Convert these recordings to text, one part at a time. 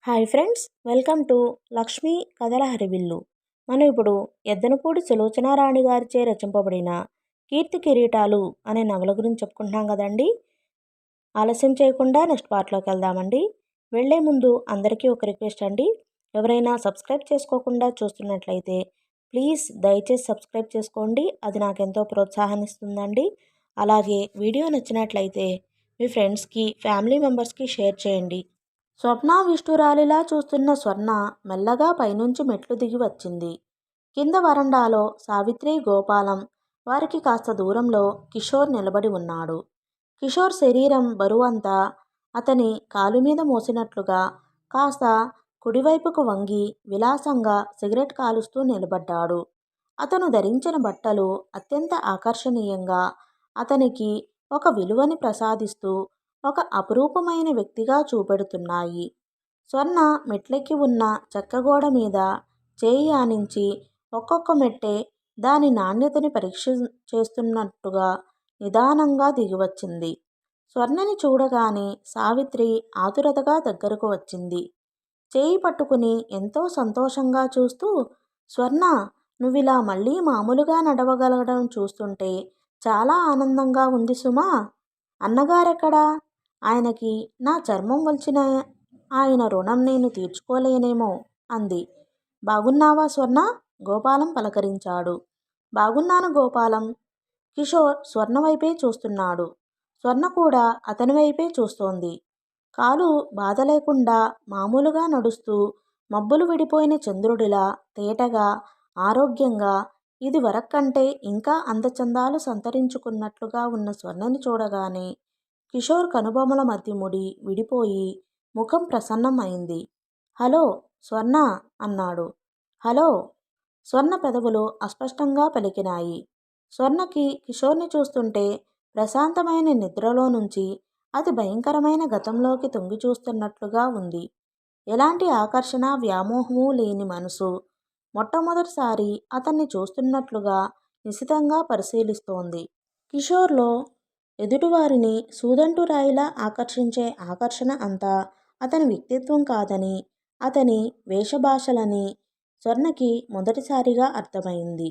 Hi friends, welcome to Lakshmi కథల హరివిల్లు. మనం ఇప్పుడు ఎద్దనపూడి సులోచనారాణి గారిచే రచింపబడిన కీర్తి కిరీటాలు అనే నవల గురించి చెప్పుకుంటున్నాం కదండి. ఆలస్యం చేయకుండా నెక్స్ట్ పార్ట్లోకి వెళ్దామండి. వెళ్లే ముందు అందరికీ ఒక రిక్వెస్ట్ అండి. ఎవరైనా సబ్స్క్రైబ్ చేసుకోకుండా చూస్తున్నట్లయితే ప్లీజ్ దయచేసి సబ్స్క్రైబ్ చేసుకోండి. అది నాకెంతో ప్రోత్సాహాన్ని ఇస్తుందండి. అలాగే వీడియో నచ్చినట్లయితే మీ ఫ్రెండ్స్కి, ఫ్యామిలీ మెంబర్స్కి షేర్ చేయండి. స్వప్న విష్ణురాలిలా చూస్తున్న స్వర్ణ మెల్లగా పైనుంచి మెట్లు దిగి వచ్చింది. కింద వరండాలో సావిత్రి, గోపాలం, వారికి కాస్త దూరంలో కిషోర్ నిలబడి ఉన్నాడు. కిషోర్ శరీరం బరువంతా అతని కాలుమీద మోసినట్లుగా కాస్త కుడివైపుకు వంగి విలాసంగా సిగరెట్ కాలుస్తూ నిలబడ్డాడు. అతను ధరించిన బట్టలు అత్యంత ఆకర్షణీయంగా అతనికి ఒక విలువని ప్రసాదిస్తూ ఒక అపురూపమైన వ్యక్తిగా చూపెడుతున్నాయి. స్వర్ణ మెట్లెక్కి ఉన్న చెక్కగోడ మీద చేయి ఆనించి ఒక్కొక్క మెట్టే దాని నాణ్యతని పరీక్ష చేస్తున్నట్టుగా నిదానంగా దిగివచ్చింది. స్వర్ణని చూడగానే సావిత్రి ఆతురతగా దగ్గరకు వచ్చింది. చేయి పట్టుకుని ఎంతో సంతోషంగా చూస్తూ, స్వర్ణ, నువ్విలా మళ్ళీ మామూలుగా నడవగలగడం చూస్తుంటే చాలా ఆనందంగా ఉంది సుమా. అన్నగారెక్కడా? ఆయనకి నా చర్మం వల్చిన ఆయన రుణం నేను తీర్చుకోలేనేమో అంది. బాగున్నావా స్వర్ణ? గోపాలం పలకరించాడు. బాగున్నాను గోపాలం. కిషోర్ స్వర్ణ వైపే చూస్తున్నాడు. స్వర్ణ కూడా అతని వైపే చూస్తోంది. కాలు బాధ లేకుండా మామూలుగా నడుస్తూ మబ్బులు విడిపోయిన చంద్రుడిలా తేటగా, ఆరోగ్యంగా, ఇది వరక్కంటే ఇంకా అందచందాలు సంతరించుకున్నట్లుగా ఉన్న స్వర్ణని చూడగానే కిషోర్ కనుబొమల మధ్య ముడి విడిపోయి ముఖం ప్రసన్నం అయింది. హలో స్వర్ణ అన్నాడు. హలో. స్వర్ణ పెదవులు అస్పష్టంగా పలికినాయి. స్వర్ణకి కిషోర్ని చూస్తుంటే ప్రశాంతమైన నిద్రలో నుంచి అతి భయంకరమైన గతంలోకి తొంగి చూస్తున్నట్లుగా ఉంది. ఎలాంటి ఆకర్షణ, వ్యామోహము లేని మనసు మొట్టమొదటిసారి అతన్ని చూస్తున్నట్లుగా నిశితంగా పరిశీలిస్తోంది. కిషోర్లో ఎదుటివారిని సూదంటురాయిలా ఆకర్షించే ఆకర్షణ అంతా అతని వ్యక్తిత్వం కాదని, అతని వేషభాషలని స్వర్ణకి మొదటిసారిగా అర్థమైంది.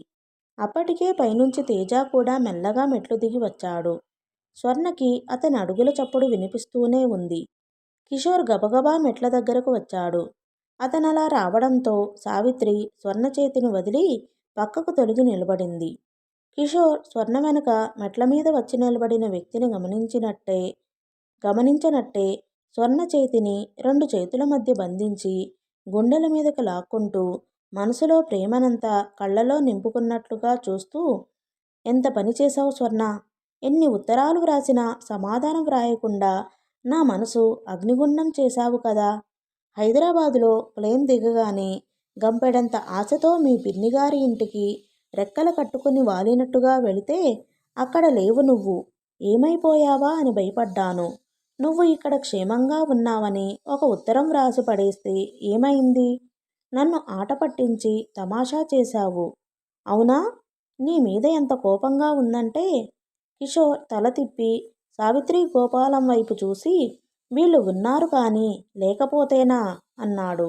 అప్పటికే పైనుంచి తేజ కూడా మెల్లగా మెట్లు దిగి వచ్చాడు. స్వర్ణకి అతని అడుగుల చప్పుడు వినిపిస్తూనే ఉంది. కిషోర్ గబగబా మెట్ల దగ్గరకు వచ్చాడు. అతనలా రావడంతో సావిత్రి స్వర్ణ చేతిని వదిలి పక్కకు తొలగి నిలబడింది. కిషోర్ స్వర్ణ వెనుక మెట్ల మీద వచ్చి నిలబడిన వ్యక్తిని గమనించనట్టే స్వర్ణ చేతిని రెండు చేతుల మధ్య బంధించి గుండెల మీదకు లాక్కుంటూ మనసులో ప్రేమనంతా కళ్ళలో నింపుకున్నట్లుగా చూస్తూ, ఎంత పని చేశావు స్వర్ణ. ఎన్ని ఉత్తరాలు వ్రాసినా సమాధానం వ్రాయకుండా నా మనసు అగ్నిగుండం చేశావు కదా. హైదరాబాదులో ప్లేన్ దిగగానే గంపెడంత ఆశతో మీ పిన్నిగారి ఇంటికి రెక్కలు కట్టుకుని వాలినట్టుగా వెళితే అక్కడ లేవు నువ్వు. ఏమైపోయావా అని భయపడ్డాను. నువ్వు ఇక్కడ క్షేమంగా ఉన్నావని ఒక ఉత్తరం వ్రాసి పడేస్తే ఏమైంది? నన్ను ఆట పట్టించి తమాషా చేశావు. అవునా? నీ మీద ఎంత కోపంగా ఉందంటే. కిషోర్ తల తిప్పి సావిత్రి, గోపాలం వైపు చూసి, వీళ్ళు ఉన్నారు కానీ లేకపోతేనా అన్నాడు.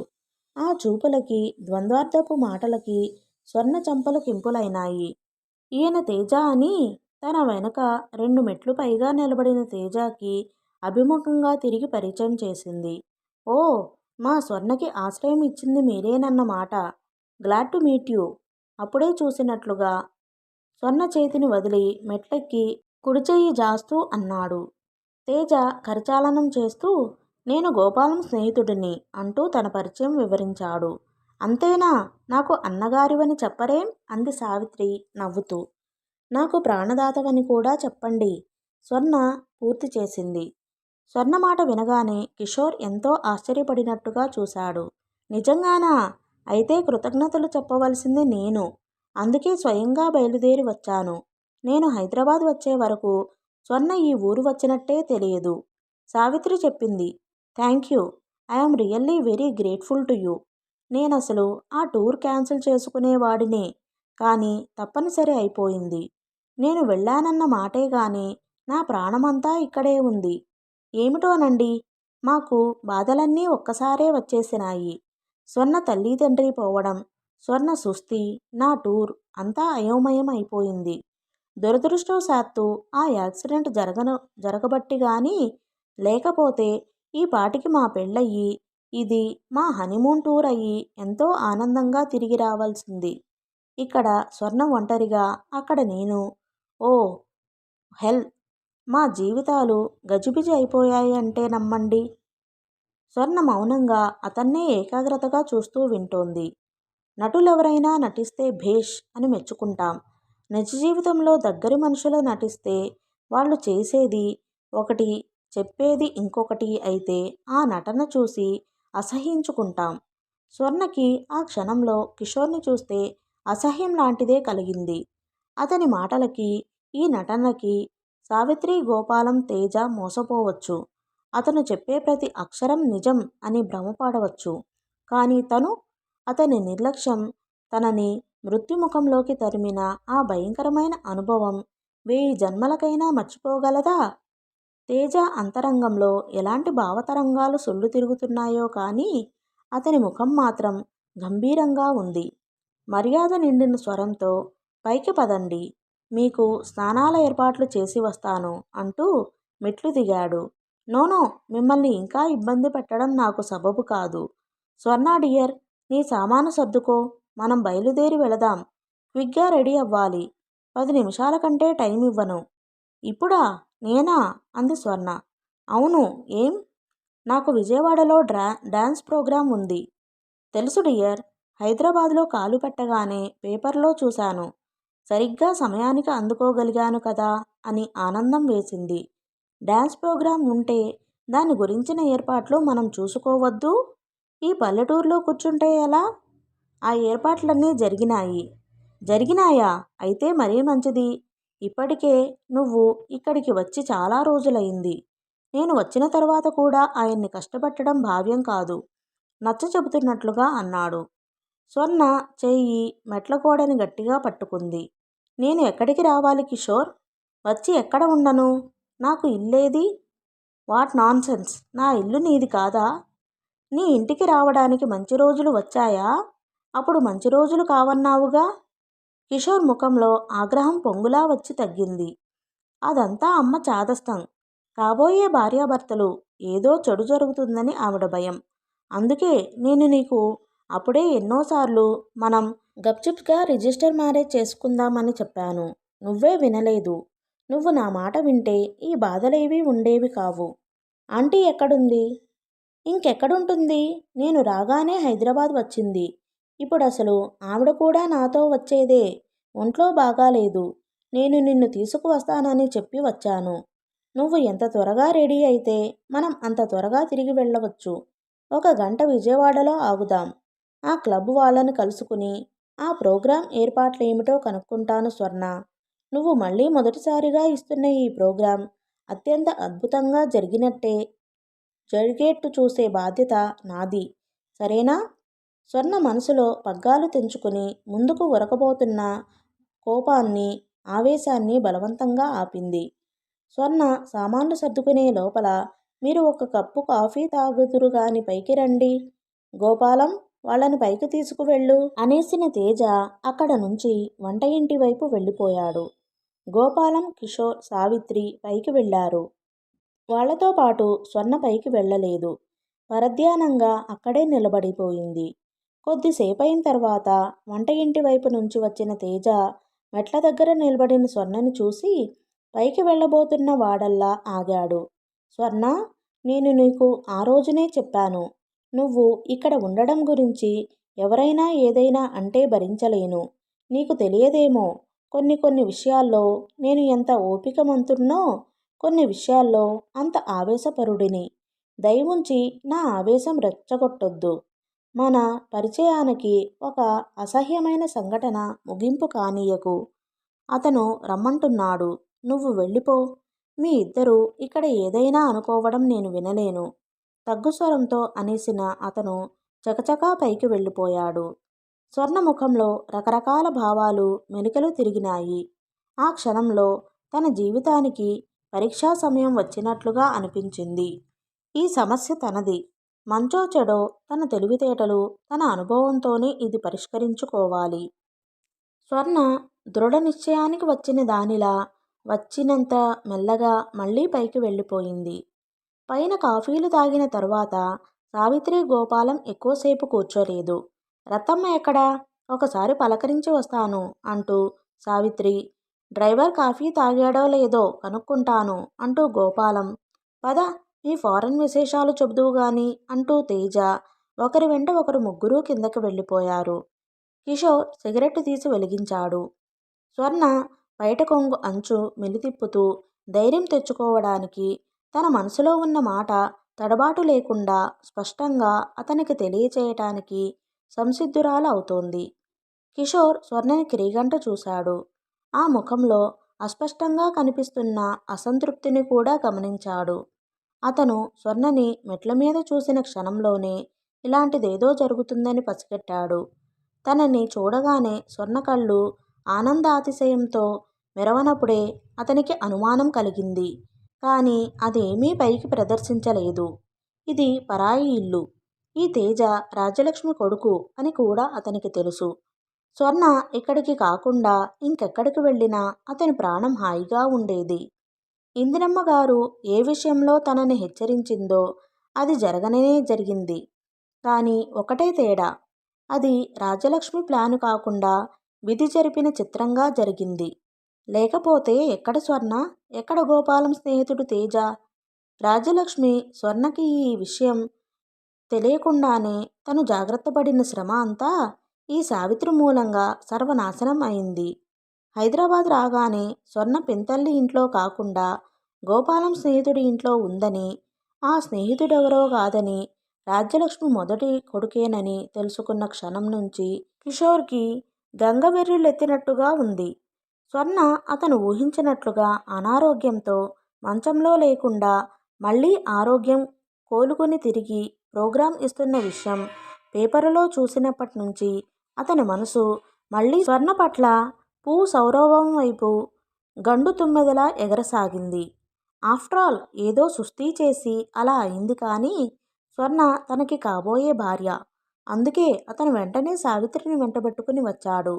ఆ చూపులకి, ద్వంద్వార్థపు మాటలకి స్వర్ణ చంపలు కింపులైనాయి. ఈయన తేజ అని తన వెనక 2 మెట్లు పైగా నిలబడిన తేజకి అభిముఖంగా తిరిగి పరిచయం చేసింది. ఓ, మా స్వర్ణకి ఆశ్రయం ఇచ్చింది మీరేనన్నమాట. Glad to meet you. అప్పుడే చూసినట్లుగా స్వర్ణ చేతిని వదిలి మెట్లెక్కి కుడిచెయ్యి జాస్తూ అన్నాడు. తేజ కరచాలనం చేస్తూ, నేను గోపాలం స్నేహితుడిని అంటూ తన పరిచయం వివరించాడు. అంతేనా? నాకు అన్నగారివని చెప్పరేం అంది సావిత్రి నవ్వుతూ. నాకు ప్రాణదాతవని కూడా చెప్పండి. స్వర్ణ పూర్తి చేసింది. స్వర్ణ మాట వినగానే కిషోర్ ఎంతో ఆశ్చర్యపడినట్టుగా చూశాడు. నిజంగానా? అయితే కృతజ్ఞతలు చెప్పవలసింది నేను. అందుకే స్వయంగా బయలుదేరి వచ్చాను. నేను హైదరాబాద్ వచ్చే వరకు స్వర్ణ ఈ ఊరు వచ్చినట్టే తెలియదు. సావిత్రి చెప్పింది. Thank you. I'm really very grateful to you. నేనసలు ఆ టూర్ క్యాన్సిల్ చేసుకునేవాడినే, కానీ తప్పనిసరి అయిపోయింది. నేను వెళ్ళానన్న మాటే గాని నా ప్రాణమంతా ఇక్కడే ఉంది. ఏమిటోనండి, మాకు బాధలన్నీ ఒక్కసారే వచ్చేసినాయి. స్వర్ణ తల్లిదండ్రి పోవడం, స్వర్ణ సుస్థి, నా టూర్ అంతా అయోమయం అయిపోయింది. దురదృష్టవశాత్తు ఆ యాక్సిడెంట్ జరగబట్టి గాని లేకపోతే ఈ పాటికి మా పెళ్ళయ్యి ఇది మా హనీమూన్ టూర్ అయ్యి ఎంతో ఆనందంగా తిరిగి రావాల్సింది. ఇక్కడ స్వర్ణ ఒంటరిగా, అక్కడ నేను. ఓ హెల్! మా జీవితాలు గజిబిజి అయిపోయాయి అంటే నమ్మండి. స్వర్ణ మౌనంగా అతన్నే ఏకాగ్రతగా చూస్తూ వింటోంది. నటులెవరైనా నటిస్తే భేష్ అని మెచ్చుకుంటాం. నిజ జీవితంలో దగ్గరి మనుషులు నటిస్తే వాళ్ళు చేసేది ఒకటి, చెప్పేది ఇంకొకటి అయితే ఆ నటన చూసి అసహ్యించుకుంటాం. స్వర్ణకి ఆ క్షణంలో కిషోర్ని చూస్తే అసహ్యం లాంటిదే కలిగింది. అతని మాటలకి, ఈ నటనకి సావిత్రి, గోపాలం, తేజ మోసపోవచ్చు. అతను చెప్పే ప్రతి అక్షరం నిజం అని భ్రమపడవచ్చు. కానీ అతని నిర్లక్ష్యం తనని మృత్యుముఖంలోకి తరిమిన ఆ భయంకరమైన అనుభవం 1000 జన్మలకైనా మర్చిపోగలదా? తేజ అంతరంగంలో ఎలాంటి భావతరంగాలు సొల్లు తిరుగుతున్నాయో కానీ అతని ముఖం మాత్రం గంభీరంగా ఉంది. మర్యాద నిండిన స్వరంతో, పైకి పదండి, మీకు స్నానాల ఏర్పాట్లు చేసి వస్తాను అంటూ మెట్లు దిగాడు. నోనో, మిమ్మల్ని ఇంకా ఇబ్బంది పెట్టడం నాకు సబబు కాదు. స్వర్ణ డియర్, నీ సామాను సర్దుకో, మనం బయలుదేరి వెళదాం. క్విక్గా రెడీ అవ్వాలి. 10 నిమిషాల కంటే టైం ఇవ్వను. ఇప్పుడా? నేనా? అంది స్వర్ణ. అవును, ఏం? నాకు విజయవాడలో డాన్స్ ప్రోగ్రాం ఉంది. తెలుసు డియర్. హైదరాబాద్లో కాలు పెట్టగానే పేపర్లో చూశాను. సరిగ్గా సమయానికి అందుకోగలిగాను కదా అని ఆనందం వేసింది. డాన్స్ ప్రోగ్రాం ఉంటే దాని గురించిన ఏర్పాట్లు మనం చూసుకోవద్దు? ఈ పల్లెటూరులో కూర్చుంటే ఎలా? ఆ ఏర్పాట్లన్నీ జరిగినాయా? అయితే మరీ మంచిది. ఇప్పటికే నువ్వు ఇక్కడికి వచ్చి చాలా రోజులైంది. నేను వచ్చిన తర్వాత కూడా ఆయన్ని కష్టపెట్టడం భావ్యం కాదు, నచ్చ చెబుతున్నట్లుగా అన్నాడు. స్వర్ణ చెయ్యి మెట్లకోడని గట్టిగా పట్టుకుంది. నేను ఎక్కడికి రావాలి కిషోర్? వచ్చి ఎక్కడ ఉండను? నాకు ఇల్లేది? What nonsense! నా ఇల్లు నీది కాదా? నీ ఇంటికి రావడానికి మంచి రోజులు వచ్చాయా? అప్పుడు మంచి రోజులు కావన్నావుగా? కిషోర్ ముఖంలో ఆగ్రహం పొంగులా వచ్చి తగ్గింది. అదంతా అమ్మ చాదస్తం. కాబోయే భార్యాభర్తలు ఏదో చెడు జరుగుతుందని ఆవిడ భయం. అందుకే నేను నీకు అప్పుడే ఎన్నోసార్లు మనం గప్చుప్గా రిజిస్టర్ మ్యారేజ్ చేసుకుందామని చెప్పాను. నువ్వే వినలేదు. నువ్వు నా మాట వింటే ఈ బాధలేవీ ఉండేవి కావు. ఆంటీ ఎక్కడుంది? ఇంకెక్కడుంటుంది? నేను రాగానే హైదరాబాద్ వచ్చింది. ఇప్పుడు అసలు ఆవిడ కూడా నాతో వచ్చేదే. ఒంట్లో బాగాలేదు. నేను నిన్ను తీసుకువస్తానని చెప్పి వచ్చాను. నువ్వు ఎంత త్వరగా రెడీ అయితే మనం అంత త్వరగా తిరిగి వెళ్ళవచ్చు. 1 గంట విజయవాడలో ఆగుదాం. ఆ క్లబ్ వాళ్ళని కలుసుకుని ఆ ప్రోగ్రాం ఏర్పాట్లేమిటో కనుక్కుంటాను స్వర్ణ. నువ్వు మళ్ళీ మొదటిసారిగా ఇస్తున్న ఈ ప్రోగ్రాం అత్యంత అద్భుతంగా జరిగేట్టు చూసే బాధ్యత నాది. సరేనా? స్వర్ణ మనసులో పగ్గాలు తెంచుకుని ముందుకు ఉరకబోతున్న కోపాన్ని, ఆవేశాన్ని బలవంతంగా ఆపింది. స్వర్ణ సామాన్లు సర్దుకునే లోపల మీరు 1 కప్పు కాఫీ తాగుదురు గాని పైకి రండి. గోపాలం, వాళ్ళని పైకి తీసుకువెళ్ళు అనేసిన తేజ అక్కడ నుంచి వంట ఇంటి వైపు వెళ్ళిపోయాడు. గోపాలం, కిషోర్, సావిత్రి పైకి వెళ్లారు. వాళ్లతో పాటు స్వర్ణ పైకి వెళ్ళలేదు. పరధ్యానంగా అక్కడే నిలబడిపోయింది. కొద్దిసేపయిన తర్వాత వంట ఇంటి వైపు నుంచి వచ్చిన తేజ మెట్ల దగ్గర నిలబడిన స్వర్ణని చూసి పైకి వెళ్ళబోతున్న వాడల్లా ఆగాడు. స్వర్ణ, నేను నీకు ఆ రోజునే చెప్పాను. నువ్వు ఇక్కడ ఉండడం గురించి ఎవరైనా ఏదైనా అంటే భరించలేను. నీకు తెలియదేమో, కొన్ని విషయాల్లో నేను ఎంత ఓపికమంతున్నో, కొన్ని విషయాల్లో అంత ఆవేశపరుడిని. దయవుంచి నా ఆవేశం రెచ్చగొట్టొద్దు. మన పరిచయానికి ఒక అసహ్యమైన సంఘటన ముగింపు కానీయకు. అతను రమ్మంటున్నాడు. నువ్వు వెళ్ళిపో. మీ ఇద్దరూ ఇక్కడ ఏదైనా అనుకోవడం నేను వినలేను. తగ్గుస్వరంతో అనేసిన అతను చకచకా పైకి వెళ్ళిపోయాడు. స్వర్ణ ముఖంలో రకరకాల భావాలు మెలికలు తిరిగినాయి. ఆ క్షణంలో తన జీవితానికి పరీక్షా సమయం వచ్చినట్లుగా అనిపించింది. ఈ సమస్య తనది. మంచో చెడో తన తెలివితేటలు, తన అనుభవంతోనే ఇది పరిష్కరించుకోవాలి. స్వర్ణ దృఢ నిశ్చయానికి వచ్చిన దానిలా వచ్చినంత మెల్లగా మళ్ళీ పైకి వెళ్ళిపోయింది. పైన కాఫీలు తాగిన తరువాత సావిత్రి గోపాలం ఎక్కువసేపు కూర్చోలేదు. రత్తమ్మ ఎక్కడా? ఒకసారి పలకరించి వస్తాను అంటూ సావిత్రి, డ్రైవర్ కాఫీ తాగాడో లేదో కనుక్కుంటాను అంటూ గోపాలం, పద మీ ఫారెన్ విశేషాలు చెబుదువు గాని అంటూ తేజ ఒకరి వెంట ఒకరు ముగ్గురూ కిందకి వెళ్ళిపోయారు. కిషోర్ సిగరెట్ తీసి వెలిగించాడు. స్వర్ణ బయట కొంగు అంచు మెలితిప్పుతూ ధైర్యం తెచ్చుకోవడానికి తన మనసులో ఉన్న మాట తడబాటు లేకుండా స్పష్టంగా అతనికి తెలియచేయటానికి సంసిద్ధురాలు అవుతోంది. కిషోర్ స్వర్ణని క్రీగంట చూశాడు. ఆ ముఖంలో అస్పష్టంగా కనిపిస్తున్న అసంతృప్తిని కూడా గమనించాడు. అతను స్వర్ణని మెట్ల మీద చూసిన క్షణంలోనే ఇలాంటిదేదో జరుగుతుందని పసిగట్టాడు. తనని చూడగానే స్వర్ణ కళ్ళు ఆనందాతిశయంతో మెరవనప్పుడే అతనికి అనుమానం కలిగింది. కానీ అదేమీ పైకి ప్రదర్శించలేదు. ఇది పరాయి ఇల్లు. ఈ తేజ రాజ్యలక్ష్మి కొడుకు అని కూడా అతనికి తెలుసు. స్వర్ణ ఇక్కడికి కాకుండా ఇంకెక్కడికి వెళ్ళినా అతని ప్రాణం హాయిగా ఉండేది. ఇందిరమ్మ గారు ఏ విషయంలో తనని హెచ్చరించిందో అది జరగనే జరిగింది. కానీ ఒకటే తేడా, అది రాజ్యలక్ష్మి ప్లాను కాకుండా విధి జరిపిన చిత్రంగా జరిగింది. లేకపోతే ఎక్కడ స్వర్ణ, ఎక్కడ గోపాలం స్నేహితుడు తేజ? రాజ్యలక్ష్మి స్వర్ణకి ఈ విషయం తెలియకుండానే తను జాగ్రత్త పడిన శ్రమ అంతా ఈ సావిత్రి మూలంగా సర్వనాశనం అయింది. హైదరాబాద్ రాగానే స్వర్ణ పింతల్లి ఇంట్లో కాకుండా గోపాలం స్నేహితుడి ఇంట్లో ఉందని, ఆ స్నేహితుడెవరో కాదని రాజ్యలక్ష్మి మొదటి కొడుకేనని తెలుసుకున్న క్షణం నుంచి కిషోర్కి గంగవెర్రులెత్తినట్టుగా ఉంది. స్వర్ణ అతను ఊహించినట్లుగా అనారోగ్యంతో మంచంలో లేకుండా మళ్ళీ ఆరోగ్యం కోలుకుని తిరిగి ప్రోగ్రాం ఇస్తున్న విషయం పేపరులో చూసినప్పటి నుంచి అతని మనసు మళ్ళీ స్వర్ణ పట్ల సౌరభం వైపు గండు తుమ్మెదలా ఎగరసాగింది. ఆఫ్టరాల్ ఏదో సుస్థి చేసి అలా అయింది కానీ స్వర్ణ తనకి కాబోయే భార్య. అందుకే అతను వెంటనే సావిత్రిని వెంటబెట్టుకుని వచ్చాడు.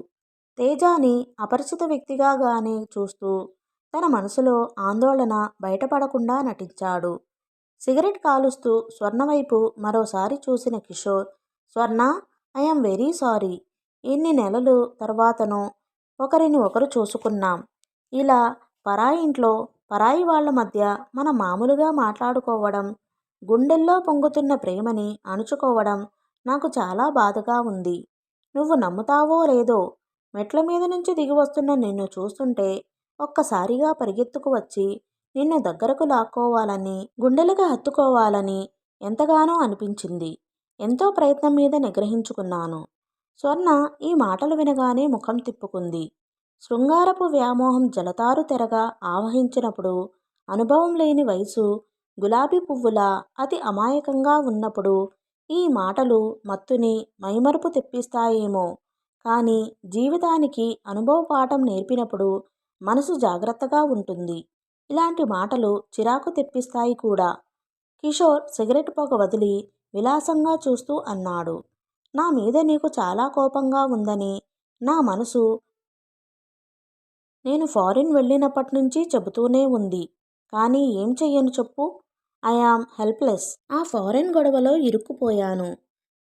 తేజాని అపరిచిత వ్యక్తిగానే చూస్తూ తన మనసులో ఆందోళన బయటపడకుండా నటించాడు. సిగరెట్ కాలుస్తూ స్వర్ణ వైపు మరోసారి చూసిన కిషోర్, స్వర్ణ, ఐఎమ్ వెరీ సారీ. ఇన్ని నెలలు తర్వాతనో ఒకరిని ఒకరు చూసుకున్నాం. ఇలా పరాయి ఇంట్లో పరాయి వాళ్ల మధ్య మనం మామూలుగా మాట్లాడుకోవడం, గుండెల్లో పొంగుతున్న ప్రేమని అణుచుకోవడం నాకు చాలా బాధగా ఉంది. నువ్వు నమ్ముతావో లేదో, మెట్ల మీద నుంచి దిగి వస్తున్న నిన్ను చూస్తుంటే ఒక్కసారిగా పరిగెత్తుకు వచ్చి నిన్ను దగ్గరకు లాక్కోవాలని, గుండెలుగా హత్తుకోవాలని ఎంతగానో అనిపించింది. ఎంతో ప్రయత్నం మీద నిగ్రహించుకున్నాను. స్వర్ణ ఈ మాటలు వినగానే ముఖం తిప్పుకుంది. శృంగారపు వ్యామోహం జలతారు తెరగా ఆవహించినప్పుడు, అనుభవం లేని వయసు గులాబీ పువ్వులా అతి అమాయకంగా ఉన్నప్పుడు ఈ మాటలు మత్తుని మైమరుపు తెప్పిస్తాయేమో, కానీ జీవితానికి అనుభవ పాఠం నేర్పినప్పుడు మనసు జాగ్రత్తగా ఉంటుంది. ఇలాంటి మాటలు చిరాకు తెప్పిస్తాయి కూడా. కిషోర్ సిగరెట్ పొగ వదిలి విలాసంగా చూస్తూ అన్నాడు, నా మీద నీకు చాలా కోపంగా ఉందని నా మనసు నేను ఫారిన్ వెళ్ళినప్పటి నుంచి చెబుతూనే ఉంది. కానీ ఏం చెయ్యను చెప్పు? I am helpless. ఆ ఫారెన్ గొడవలో ఇరుక్కుపోయాను.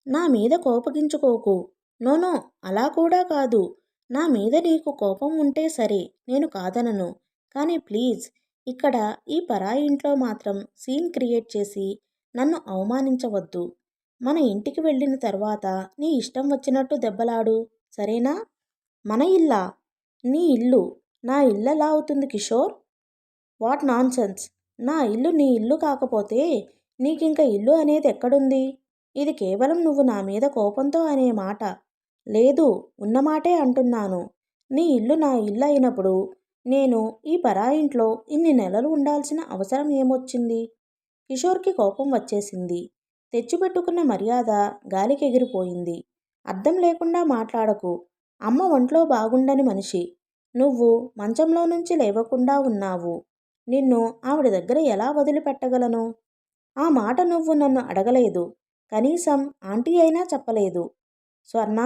నా మీద కోపగించుకోకు. నోనో, అలా కూడా కాదు. నా మీద నీకు కోపం ఉంటే సరే, నేను కాదనను. కానీ ప్లీజ్, ఇక్కడ ఈ పరాయి ఇంట్లో మాత్రం సీన్ క్రియేట్ చేసి నన్ను అవమానించవద్దు. మన ఇంటికి వెళ్ళిన తర్వాత నీ ఇష్టం వచ్చినట్టు దెబ్బలాడు, సరేనా? మన ఇల్లా? నీ ఇల్లు నా ఇల్లెలా అవుతుంది కిషోర్? What nonsense. నా ఇల్లు నీ ఇల్లు కాకపోతే నీకింక ఇల్లు అనేది ఎక్కడుంది? ఇది కేవలం నువ్వు నా మీద కోపంతో అనే మాట. లేదు, ఉన్నమాటే అంటున్నాను. నీ ఇల్లు నా ఇల్లు అయినప్పుడు నేను ఈ పరాయింట్లో ఇన్ని నెలలు ఉండాల్సిన అవసరం ఏమొచ్చింది? కిషోర్కి కోపం వచ్చేసింది. తెచ్చిపెట్టుకున్న మర్యాద గాలికి ఎగిరిపోయింది. అర్థం లేకుండా మాట్లాడకు. అమ్మ ఒంట్లో బాగుండని మనిషి. నువ్వు మంచంలో నుంచి లేవకుండా ఉన్నావు. నిన్ను ఆవిడ దగ్గర ఎలా వదిలిపెట్టగలను? ఆ మాట నువ్వు నన్ను అడగలేదు. కనీసం ఆంటీ అయినా చెప్పలేదు. స్వర్ణ,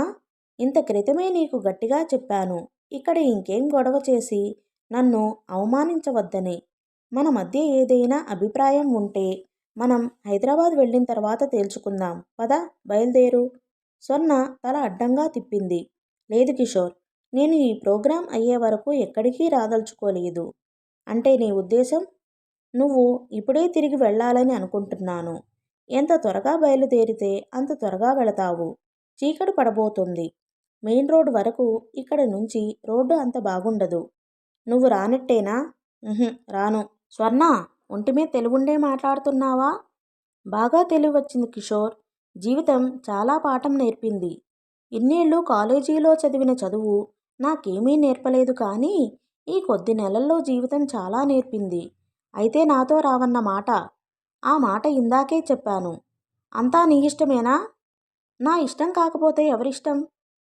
ఇంత క్రితమే నీకు గట్టిగా చెప్పాను. ఇక్కడ ఇంకేం గొడవ చేసి నన్ను అవమానించవద్దని. మన మధ్య ఏదైనా అభిప్రాయం ఉంటే మనం హైదరాబాద్ వెళ్ళిన తర్వాత తేల్చుకుందాం. పద, బయలుదేరు. స్వర్ణ తల అడ్డంగా తిప్పింది. లేదు కిషోర్, నేను ఈ ప్రోగ్రాం అయ్యే వరకు ఎక్కడికి రాదలుచుకోలేదు. అంటే నీ ఉద్దేశం? నువ్వు ఇప్పుడే తిరిగి వెళ్ళాలని అనుకుంటున్నాను. ఎంత త్వరగా బయలుదేరితే అంత త్వరగా వెళతావు. చీకటి పడబోతుంది. మెయిన్ రోడ్ వరకు ఇక్కడ నుంచి రోడ్డు అంత బాగుండదు. నువ్వు రానట్టేనా? రాను. స్వర్ణ, ఒంటిమీద తెలివుండే మాట్లాడుతున్నావా? బాగా తెలివి వచ్చింది కిషోర్. జీవితం చాలా పాఠం నేర్పింది. ఇన్నేళ్ళు కాలేజీలో చదివిన చదువు నాకేమీ నేర్పలేదు, కానీ ఈ కొద్ది నెలల్లో జీవితం చాలా నేర్పింది. అయితే నాతో రావన్న మాట. ఆ మాట ఇందాకే చెప్పాను. అంతా నీ ఇష్టమేనా? నా ఇష్టం కాకపోతే ఎవరిష్టం?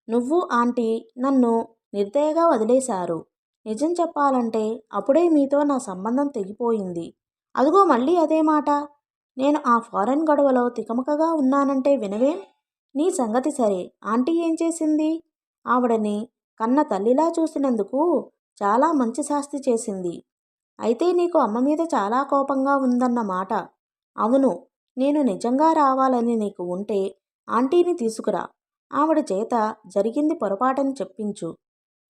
నువ్వు ఆంటీ నన్ను నిర్దయగా వదిలేశారు. నిజం చెప్పాలంటే అప్పుడే మీతో నా సంబంధం తెగిపోయింది. అదిగో మళ్ళీ అదే మాట. నేను ఆ ఫారెన్ గొడవలో తికమకగా ఉన్నానంటే వినవేం? నీ సంగతి సరే, ఆంటీ ఏం చేసింది? ఆవిడని కన్న తల్లిలా చూసినందుకు చాలా మంచి శాస్తి చేసింది. అయితే నీకు అమ్మ మీద చాలా కోపంగా ఉందన్న మాట. అవును. నేను నిజంగా రావాలని నీకు ఉంటే ఆంటీని తీసుకురా. ఆవిడ చేత జరిగింది పొరపాటని చెప్పించు.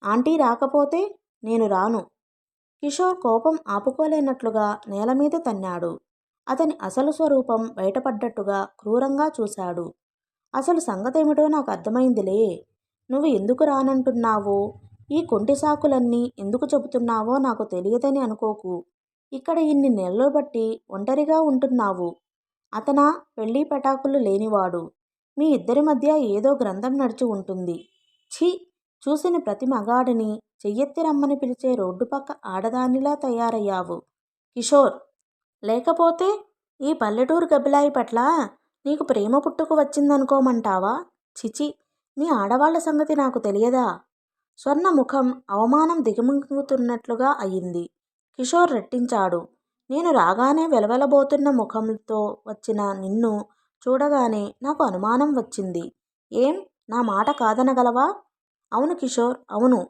ఆంటీ రాకపోతే నేను రాను. కిషోర్ కోపం ఆపుకోలేనట్లుగా నేల మీద తన్నాడు. అతని అసలు స్వరూపం బయటపడ్డట్టుగా క్రూరంగా చూశాడు. అసలు సంగతేమిటో నాకు అర్థమైందిలే. నువ్వు ఎందుకు రానంటున్నావో, ఈ కొంటి సాకులన్నీ ఎందుకు చెబుతున్నావో నాకు తెలియదని అనుకోకు. ఇక్కడ ఇన్ని నెలలు బట్టి ఒంటరిగా ఉంటున్నావు. అతనా పెళ్లి పెటాకులు లేనివాడు. మీ ఇద్దరి మధ్య ఏదో గ్రంథం నడిచి ఉంటుంది. ఛీ, చూసిన ప్రతి మగాడిని చెయ్యెత్తి రమ్మని పిలిచే రోడ్డు పక్క ఆడదానిలా తయారయ్యావు కిషోర్. లేకపోతే ఈ పల్లెటూరు గబ్బిలాయి పట్ల నీకు ప్రేమ పుట్టుకు వచ్చిందనుకోమంటావా? చిచి, మీ ఆడవాళ్ల సంగతి నాకు తెలియదా? స్వర్ణ ముఖం అవమానం దిగమింగుతున్నట్లుగా అయింది. కిషోర్ రెట్టించాడు. నేను రాగానే వెలవెలబోతున్న ముఖంతో వచ్చిన నిన్ను చూడగానే నాకు అనుమానం వచ్చింది. ఏం, నా మాట కాదనగలవా? అవును కిషోర్, అవును.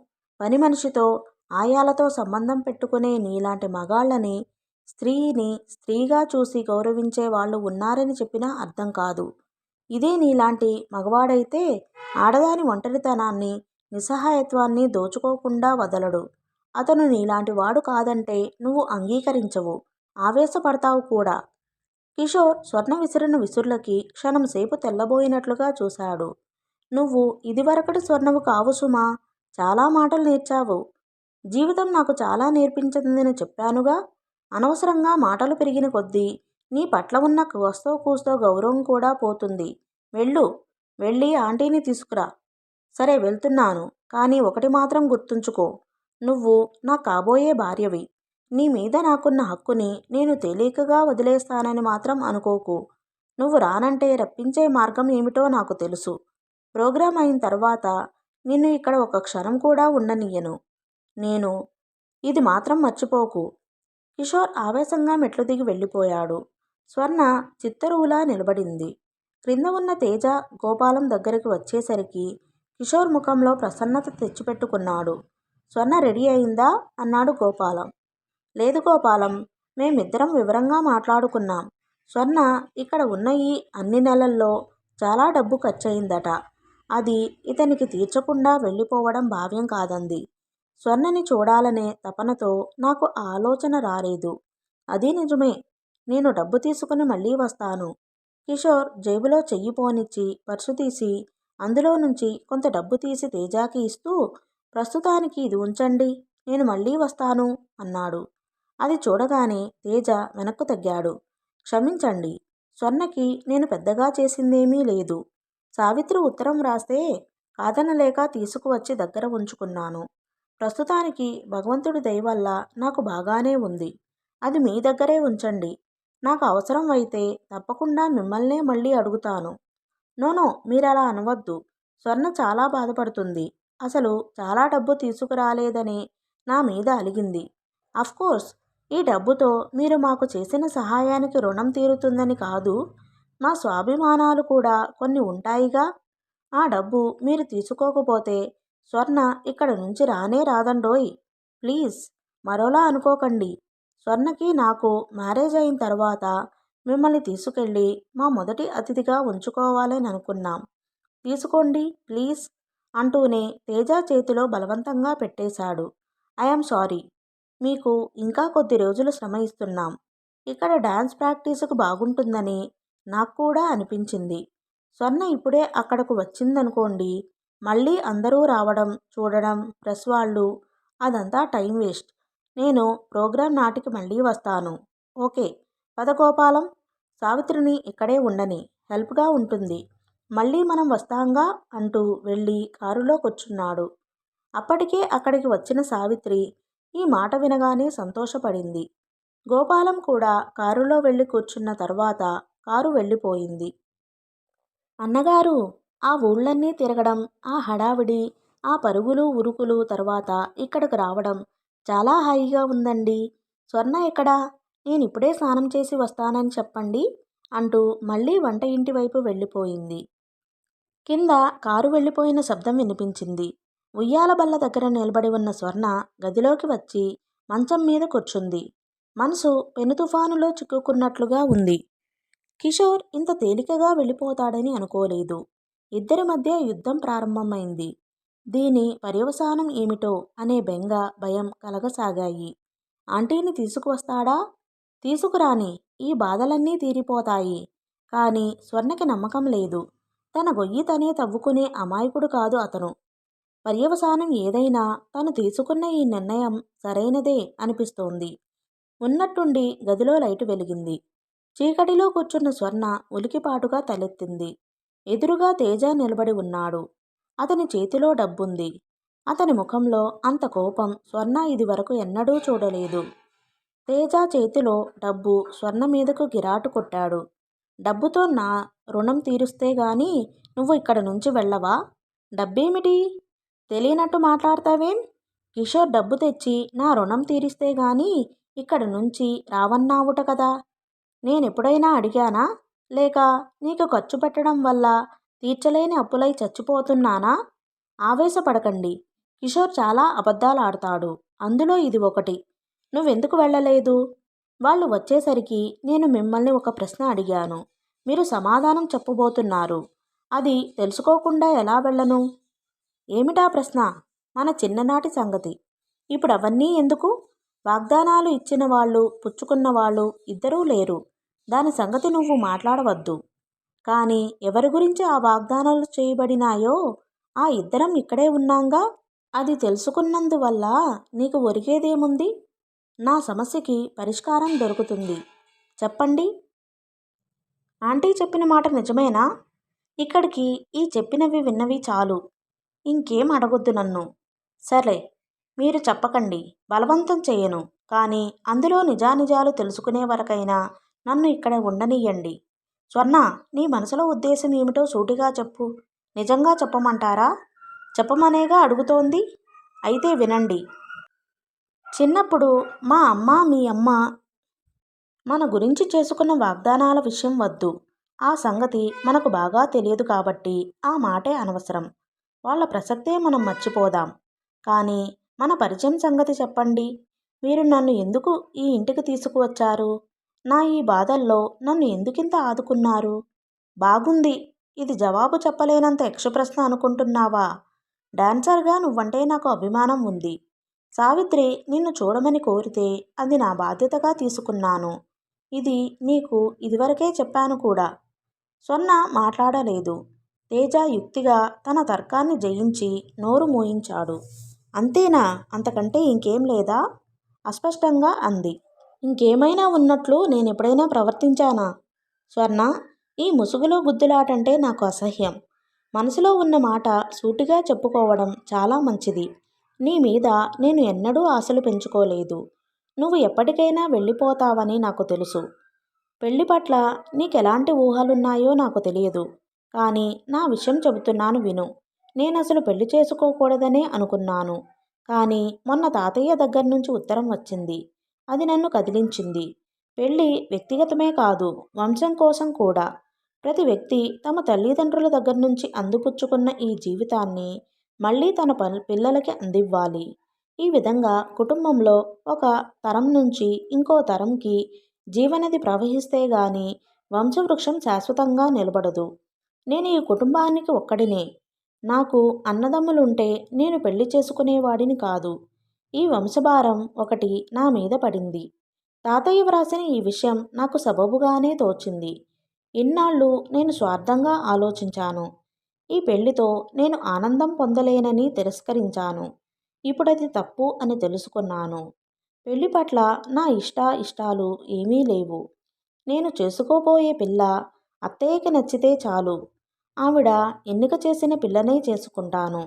పని మనిషితో, ఆయాలతో సంబంధం పెట్టుకునే నీలాంటి మగాళ్ళని, స్త్రీని స్త్రీగా చూసి గౌరవించే వాళ్ళు ఉన్నారని చెప్పినా అర్థం కాదు. ఇదే నీలాంటి మగవాడైతే ఆడదాని ఒంటరితనాన్ని, నిస్సహాయత్వాన్ని దోచుకోకుండా వదలడు. అతను నీలాంటి వాడు కాదంటే నువ్వు అంగీకరించవు, ఆవేశపడతావు కూడా. కిషోర్ స్వర్ణ విసిరిన విసుర్లకి క్షణంసేపు తెల్లబోయినట్లుగా చూశాడు. నువ్వు ఇదివరకటి స్వర్ణవు కావు సుమా. చాలా మాటలు నేర్చావు. జీవితం నాకు చాలా నేర్పించిందని చెప్పానుగా. అనవసరంగా మాటలు పెరిగిన కొద్దీ నీ పట్ల ఉన్న కోస్తో కూస్తో గౌరవం కూడా పోతుంది. వెళ్ళు, వెళ్ళి ఆంటీని తీసుకురా. సరే, వెళ్తున్నాను. కానీ ఒకటి మాత్రం గుర్తుంచుకో. నువ్వు నా కాబోయే భార్యవి. నీ మీద నాకున్న హక్కుని నేను తేలికగా వదిలేస్తానని మాత్రం అనుకోకు. నువ్వు రానంటే రప్పించే మార్గం ఏమిటో నాకు తెలుసు. ప్రోగ్రాం అయిన తర్వాత నిన్ను ఇక్కడ ఒక క్షణం కూడా ఉండనియ్యను నేను. ఇది మాత్రం మర్చిపోకు. కిషోర్ ఆవేశంగా మెట్లు దిగి వెళ్ళిపోయాడు. స్వర్ణ చిత్తరువులా నిలబడింది. క్రింద ఉన్న తేజ, గోపాలం దగ్గరికి వచ్చేసరికి కిషోర్ ముఖంలో ప్రసన్నత తెచ్చిపెట్టుకున్నాడు. స్వర్ణ రెడీ అయిందా అన్నాడు గోపాలం. లేదు గోపాలం, మేమిద్దరం వివరంగా మాట్లాడుకున్నాం. స్వర్ణ ఇక్కడ ఉన్న ఈ అన్ని నెలల్లో చాలా డబ్బు ఖర్చయిందట. అది ఇతనికి తీర్చకుండా వెళ్ళిపోవడం భావ్యం కాదంది. స్వర్ణని చూడాలనే తపనతో నాకు ఆ ఆలోచన రాలేదు. అది నిజమే. నేను డబ్బు తీసుకుని మళ్ళీ వస్తాను. కిషోర్ జేబులో చెయ్యి పోనిచ్చి పర్సు తీసి అందులో నుంచి కొంత డబ్బు తీసి తేజాకి ఇస్తూ, ప్రస్తుతానికి ఇది ఉంచండి, నేను మళ్ళీ వస్తాను అన్నాడు. అది చూడగానే తేజ వెనక్కు తగ్గాడు. క్షమించండి, స్వర్ణకి నేను పెద్దగా చేసిందేమీ లేదు. సావిత్రి ఉత్తరం రాస్తే కాదనలేక తీసుకువచ్చి దగ్గర ఉంచుకున్నాను. ప్రస్తుతానికి భగవంతుడి దయ వల్ల నాకు బాగానే ఉంది. అది మీ దగ్గరే ఉంచండి. నాకు అవసరం అయితే తప్పకుండా మిమ్మల్నే మళ్ళీ అడుగుతాను. నోనో, మీరలా అనవద్దు. స్వర్ణ చాలా బాధపడుతుంది. అసలు చాలా డబ్బు తీసుకురాలేదని నా మీద అలిగింది. అఫ్కోర్స్ ఈ డబ్బుతో మీరు మాకు చేసిన సహాయానికి రుణం తీరుతుందని కాదు, మా స్వాభిమానాలు కూడా కొన్ని ఉంటాయిగా. ఆ డబ్బు మీరు తీసుకోకపోతే స్వర్ణ ఇక్కడ నుంచి రానే రాదండోయ్. ప్లీజ్ మరోలా అనుకోకండి. స్వర్ణకి నాకు మ్యారేజ్ అయిన తర్వాత మిమ్మల్ని తీసుకెళ్ళి మా మొదటి అతిథిగా ఉంచుకోవాలని అనుకున్నాం. తీసుకోండి ప్లీజ్ అంటూనే తేజ చేతిలో బలవంతంగా పెట్టేశాడు. ఐఎమ్ సారీ, మీకు ఇంకా కొద్ది రోజులు శ్రమ ఇస్తున్నాం. ఇక్కడ డ్యాన్స్ ప్రాక్టీసుకు బాగుంటుందని నాకు కూడా అనిపించింది. స్వర్ణ ఇప్పుడే అక్కడకు వచ్చిందనుకోండి, మళ్ళీ అందరూ రావడం చూడడం ప్రెస్ వాళ్ళు, అదంతా టైం వేస్ట్. నేను ప్రోగ్రాం నాటికి మళ్ళీ వస్తాను. ఓకే పదగోపాలం, సావిత్రిని ఇక్కడే ఉండని, హెల్ప్గా ఉంటుంది. మళ్ళీ మనం వస్తాంగా అంటూ వెళ్ళి కారులో కూర్చున్నాడు. అప్పటికే అక్కడికి వచ్చిన సావిత్రి ఈ మాట వినగానే సంతోషపడింది. గోపాలం కూడా కారులో వెళ్ళి కూర్చున్న తర్వాత కారు వెళ్ళిపోయింది. అన్నగారు, ఆ ఊళ్ళన్నీ తిరగడం, ఆ హడావిడి, ఆ పరుగులు ఉరుకులు తర్వాత ఇక్కడికి రావడం చాలా హాయిగా ఉందండి. స్వర్ణ ఎక్కడా? నేనిప్పుడే స్నానం చేసి వస్తానని చెప్పండి అంటూ మళ్ళీ వంట ఇంటి వైపు వెళ్ళిపోయింది. కింద కారు వెళ్ళిపోయిన శబ్దం వినిపించింది. ఉయ్యాల బల్ల దగ్గర నిలబడి ఉన్న స్వర్ణ గదిలోకి వచ్చి మంచం మీద కూర్చుంది. మనసు పెను తుఫానులో చిక్కుకున్నట్లుగా ఉంది. కిషోర్ ఇంత తేలికగా వెళ్ళిపోతాడని అనుకోలేదు. ఇద్దరి మధ్య యుద్ధం ప్రారంభమైంది. దీని పర్యవసానం ఏమిటో అనే బెంగ, భయం కలగసాగాయి. ఆంటీని తీసుకువస్తాడా? తీసుకురాని, ఈ బాధలన్నీ తీరిపోతాయి. కానీ స్వర్ణకి నమ్మకం లేదు. తన గొయ్యి తనే తవ్వుకునే అమాయకుడు కాదు అతను. పర్యవసానం ఏదైనా తను తీసుకున్న ఈ నిర్ణయం సరైనదే అనిపిస్తోంది. ఉన్నట్టుండి గదిలో లైటు వెలిగింది. చీకటిలో కూర్చున్న స్వర్ణ ఉలికిపాటుగా తలెత్తింది. ఎదురుగా తేజ నిలబడి ఉన్నాడు. అతని చేతిలో డబ్బుంది. అతని ముఖంలో అంత కోపం స్వర్ణ ఇదివరకు ఎన్నడూ చూడలేదు. తేజ చేతిలో డబ్బు స్వర్ణ మీదకు గిరాటు కొట్టాడు. డబ్బుతో నా రుణం తీరుస్తే గాని నువ్వు ఇక్కడ నుంచి వెళ్ళవా? డబ్బేమిటి? తెలియనట్టు మాట్లాడతావేం? కిషోర్ డబ్బు తెచ్చి నా రుణం తీరిస్తే గాని ఇక్కడి నుంచి రావన్నావుట కదా. నేనెప్పుడైనా అడిగానా? లేక నీకు ఖర్చు పెట్టడం వల్ల తీర్చలేని అప్పులై చచ్చిపోతున్నానా? ఆవేశపడకండి. కిషోర్ చాలా అబద్ధాలాడతాడు. అందులో ఇది ఒకటి. నువ్వెందుకు వెళ్ళలేదు? వాళ్ళు వచ్చేసరికి నేను మిమ్మల్ని ఒక ప్రశ్న అడిగాను. మీరు సమాధానం చెప్పబోతున్నారు. అది తెలుసుకోకుండా ఎలా వెళ్ళను? ఏమిటా ప్రశ్న? మన చిన్ననాటి సంగతి. ఇప్పుడు అవన్నీ ఎందుకు? వాగ్దానాలు ఇచ్చిన వాళ్ళు, పుచ్చుకున్న వాళ్ళు ఇద్దరూ లేరు. దాని సంగతి నువ్వు మాట్లాడవద్దు. కానీ ఎవరి గురించి ఆ వాగ్దానాలు చేయబడినాయో ఆ ఇద్దరం ఇక్కడే ఉన్నాంగా. అది తెలుసుకున్నందువల్ల నీకు ఒరిగేదేముంది? నా సమస్యకి పరిష్కారం దొరుకుతుంది. చెప్పండి. ఆంటీ చెప్పిన మాట నిజమేనా? ఇక్కడికి ఈ చెప్పినవి విన్నవి చాలు. ఇంకేం అడగొద్దు నన్ను. సరే, మీరు చెప్పకండి. బలవంతం చేయను. కానీ అందులో నిజానిజాలు తెలుసుకునే వరకైనా నన్ను ఇక్కడ ఉండనియ్యండి. స్వర్ణ, నీ మనసులో ఉద్దేశం ఏమిటో సూటిగా చెప్పు. నిజంగా చెప్పమంటారా? చెప్పమనేగా అడుగుతోంది. అయితే వినండి. చిన్నప్పుడు మా అమ్మ, మీ అమ్మ మన గురించి చేసుకున్న వాగ్దానాల విషయం వద్దు. ఆ సంగతి మనకు బాగా తెలియదు కాబట్టి ఆ మాటే అనవసరం. వాళ్ళ ప్రసక్తే మనం మర్చిపోదాం. కానీ మన పరిచయం సంగతి చెప్పండి. మీరు నన్ను ఎందుకు ఈ ఇంటికి తీసుకువచ్చారు? నా ఈ బాధల్లో నన్ను ఎందుకింత ఆదుకున్నారు? బాగుంది. ఇది జవాబు చెప్పలేనంత యక్షప్రశ్న అనుకుంటున్నావా? డాన్సర్గా నువ్వంటే నాకు అభిమానం ఉంది. సావిత్రి నిన్ను చూడమని కోరితే అది నా బాధ్యతగా తీసుకున్నాను. ఇది నీకు ఇదివరకే చెప్పాను కూడా. స్వర్ణ మాట్లాడలేదు. తేజ యుక్తిగా తన తర్కాన్ని జయించి నోరు మూయించాడు. అంతేనా? అంతకంటే ఇంకేం లేదా? అస్పష్టంగా అంది. ఇంకేమైనా ఉన్నట్లు నేనెప్పుడైనా ప్రవర్తించానా? స్వర్ణ, ఈ ముసుగులో గుద్దులాటంటే నాకు అసహ్యం. మనసులో ఉన్న మాట సూటిగా చెప్పుకోవడం చాలా మంచిది. నీ మీద నేను ఎన్నడూ ఆశలు పెంచుకోలేదు. నువ్వు ఎప్పటికైనా వెళ్ళిపోతావని నాకు తెలుసు. పెళ్లి పట్ల నీకెలాంటి ఊహలున్నాయో నాకు తెలియదు. కానీ నా విషయం చెబుతున్నాను విను. నేనసలు పెళ్లి చేసుకోకూడదనే అనుకున్నాను. కానీ మొన్న తాతయ్య దగ్గర నుంచి ఉత్తరం వచ్చింది. అది నన్ను కదిలించింది. పెళ్ళి వ్యక్తిగతమే కాదు, వంశం కోసం కూడా. ప్రతి వ్యక్తి తమ తల్లిదండ్రుల దగ్గర నుంచి అందిపుచ్చుకున్న ఈ జీవితాన్ని మళ్ళీ తన పిల్లలకి అందివ్వాలి. ఈ విధంగా కుటుంబంలో ఒక తరం నుంచి ఇంకో తరంకి జీవనది ప్రవహిస్తే గాని వంశవృక్షం శాశ్వతంగా నిలబడదు. నేను ఈ కుటుంబానికి ఒక్కడినే. నాకు అన్నదమ్ములుంటే నేను పెళ్లి చేసుకునేవాడిని కాదు. ఈ వంశభారం ఒకటి నా మీద పడింది. తాతయ్య వ్రాసిన ఈ విషయం నాకు సబబుగానే తోచింది. ఇన్నాళ్ళు నేను స్వార్థంగా ఆలోచించాను. ఈ పెళ్లితో నేను ఆనందం పొందలేనని తిరస్కరించాను. ఇప్పుడది తప్పు అని తెలుసుకున్నాను. పెళ్లి పట్ల నా ఇష్టాలు ఏమీ లేవు. నేను చేసుకోబోయే పిల్ల అత్తయ్యకి నచ్చితే చాలు. ఆవిడ ఎన్నిక చేసిన పిల్లనే చేసుకుంటాను.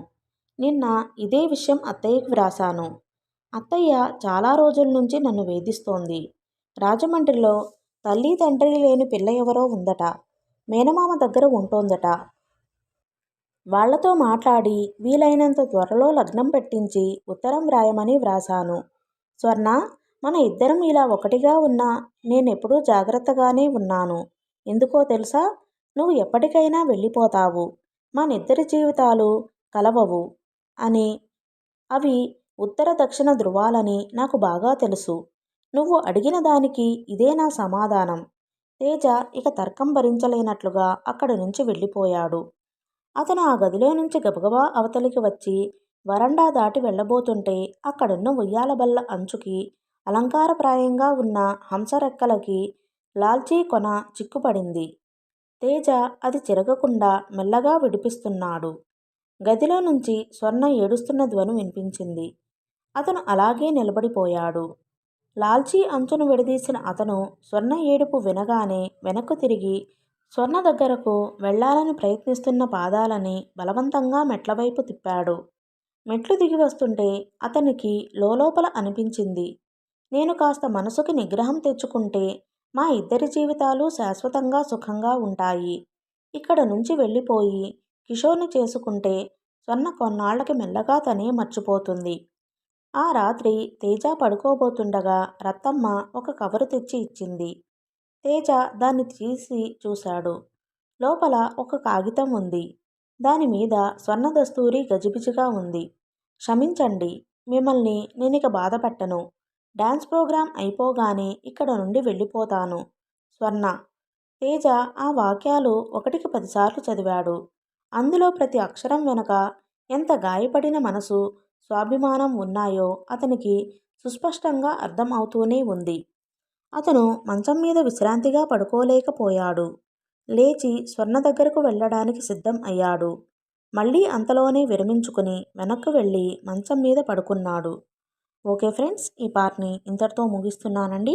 నిన్న ఇదే విషయం అత్తయ్యకి వ్రాశాను. అత్తయ్య చాలా రోజుల నుంచి నన్ను వేధిస్తోంది. రాజమండ్రిలో తల్లి తండ్రి లేని పిల్ల ఎవరో ఉందట. మేనమామ దగ్గర ఉంటోందట. వాళ్లతో మాట్లాడి వీలైనంత త్వరలో లగ్నం పెట్టించి ఉత్తరం వ్రాయమని వ్రాశాను. స్వర్ణ, మన ఇద్దరం ఇలా ఒకటిగా ఉన్నా నేనెప్పుడూ జాగ్రత్తగానే ఉన్నాను. ఎందుకో తెలుసా? నువ్వు ఎప్పటికైనా వెళ్ళిపోతావు. మనిద్దరి జీవితాలు కలవవు అని. అవి ఉత్తర దక్షిణ ధృవాలని నాకు బాగా తెలుసు. నువ్వు అడిగిన దానికి ఇదే నా సమాధానం. తేజ ఇక తర్కం భరించలేనట్లుగా అక్కడి నుంచి వెళ్ళిపోయాడు. అతను ఆ గదిలో నుంచి గబగబా అవతలికి వచ్చి వరండా దాటి వెళ్ళబోతుంటే అక్కడున్న ఉయ్యాల బల్ల అంచుకి అలంకారప్రాయంగా ఉన్న హంసరెక్కలకి లాల్చీ కొన చిక్కుపడింది. తేజ అది చిరగకుండా మెల్లగా విడిపిస్తున్నాడు. గదిలో నుంచి స్వర్ణ ఏడుస్తున్న ధ్వని వినిపించింది. అతను అలాగే నిలబడిపోయాడు. లాల్చీ అంచును విడదీసిన అతను స్వర్ణ ఏడుపు వినగానే వెనక్కు తిరిగి స్వర్ణ దగ్గరకు వెళ్లాలని ప్రయత్నిస్తున్న పాదాలని బలవంతంగా మెట్లవైపు తిప్పాడు. మెట్లు దిగి వస్తుంటే అతనికి లోలోపల అనిపించింది, నేను కాస్త మనసుకి నిగ్రహం తెచ్చుకుంటే మా ఇద్దరి జీవితాలు శాశ్వతంగా సుఖంగా ఉంటాయి. ఇక్కడ నుంచి వెళ్ళిపోయి కిషోర్ని చేసుకుంటే స్వర్ణ కొన్నాళ్లకి మెల్లగా తనే మర్చిపోతుంది. ఆ రాత్రి తేజ పడుకోబోతుండగా రత్తమ్మ ఒక కవరు తెచ్చి ఇచ్చింది. తేజ దాన్ని తీసి చూశాడు. లోపల ఒక కాగితం ఉంది. దానిమీద స్వర్ణ దస్తూరి గజిబిజిగా ఉంది. క్షమించండి, మిమ్మల్ని నేనిక బాధ పెట్టను. డాన్స్ ప్రోగ్రాం అయిపోగానే ఇక్కడ నుండి వెళ్ళిపోతాను. స్వర్ణ. తేజ ఆ వాక్యాలు 1కి 10 సార్లు చదివాడు. అందులో ప్రతి అక్షరం వెనక ఎంత గాయపడిన మనసు, స్వాభిమానం ఉన్నాయో అతనికి సుస్పష్టంగా అర్థం అవుతూనే ఉంది. అతను మంచం మీద విశ్రాంతిగా పడుకోలేకపోయాడు. లేచి స్వర్ణ దగ్గరకు వెళ్ళడానికి సిద్ధం అయ్యాడు. మళ్ళీ అంతలోనే విరమించుకుని వెనక్కు వెళ్ళి మంచం మీద పడుకున్నాడు. ఓకే ఫ్రెండ్స్, ఈ పార్ట్ని ఇంతటితో ముగిస్తున్నానండి.